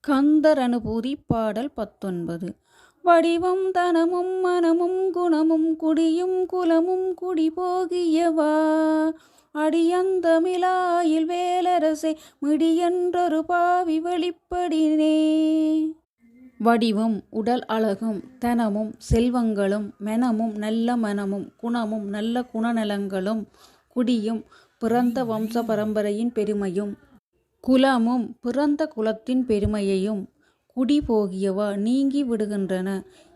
கந்தர் அனுபூதி பாடல் 19. வடிவம் தனமும் மனமும் குணமும் குடியும் குலமும் குடிபோகியவா அடியந்தமிழாயில் வேலரசை மிடியென்றொரு பாவி வெளிப்படினே. வடிவும் உடல் அழகும் தனமும் செல்வங்களும் மெனமும் நல்ல மனமும் குணமும் நல்ல குணநலங்களும் குடியும் பிறந்த வம்ச பரம்பரையின் பெருமையும் குலமும் பிறந்த குலத்தின் பெருமையையும் குடி போகியவா நீங்கி விடுகின்றன.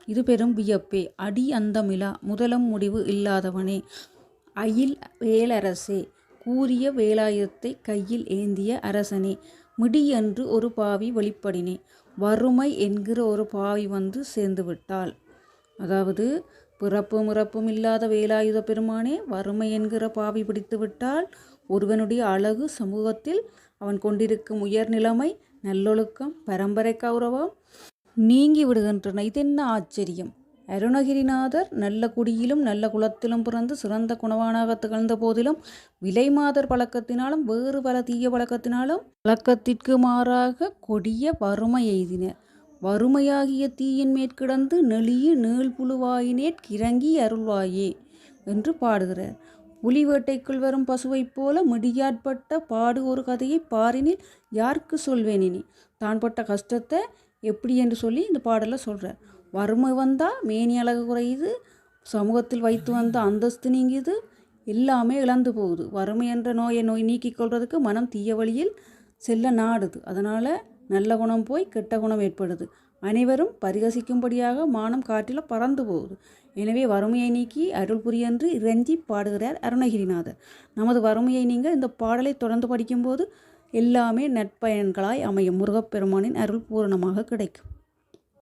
இது பெரும் வியப்பே. அடி அந்தமிலா முதலும் முடிவு இல்லாதவனே, அயில் வேலரசே, கூறிய வேலாயுதத்தை கையில் ஏந்திய அரசனே, மிடியென்று ஒரு பாவி வெளிப்படினே. வறுமை என்கிற ஒரு பாவி வந்து சேர்ந்து விட்டாள். அதாவது பிறப்பும் இறப்பும் இல்லாத வேலாயுத பெருமானே, வறுமை என்கிற பாவி பிடித்து விட்டால் ஒருவனுடைய அழகு சமூகத்தில் அவன் கொண்டிருக்கும் உயர்நிலைமை நல்லொழுக்கம் பரம்பரை கௌரவம் நீங்கி விடுகின்றன. இதென்ன ஆச்சரியம்! அருணகிரிநாதர் நல்ல குடியிலும் நல்ல குலத்திலும் பிறந்து சிறந்த குணவானாக திகழ்ந்த போதிலும் விலைமாதர் பழக்கத்தினாலும் வேறு பல தீய பழக்கத்தினாலும் பழக்கத்திற்கு மாறாக கொடிய வறுமை எய்தினர். வறுமையாகிய தீயின் மேற்கிடந்து நெளிய நீள்புழுவாயினேற்கிறங்கி அருள்வாயே என்று பாடுகிறார். புலி வேட்டைக்குள் வரும் பசுவைப் போல மிடியாட்பட்ட பாடு ஒரு கதையை பாரினில் யாருக்கு சொல்வேனினி. தான் பட்ட கஷ்டத்தை எப்படி என்று சொல்லி இந்த பாடலை சொல்கிறார். வறுமை வந்தால் மேனி அழகு குறையுது, சமூகத்தில் வைத்து வந்த அந்தஸ்து நீங்கிது, எல்லாமே இழந்து போகுது. வறுமை என்ற நோயை நீக்கிக் கொள்வதற்கு மனம் தீய வழியில் செல்ல நாடுது. அதனால் நல்ல குணம் போய் கெட்ட குணம் ஏற்படுது. அனைவரும் பரிகசிக்கும்படியாக மானம் காற்றில் பறந்து போகுது. எனவே வறுமையை நீக்கி அருள் புரியென்று இறைஞ்சி பாடுகிறார் அருணகிரிநாதர். நமது வறுமையை நீங்கள் இந்த பாடலை தொடர்ந்து படிக்கும்போது எல்லாமே நற்பயன்களாய் அமையும். முருகப்பெருமானின் அருள் பூரணமாக கிடைக்கும்.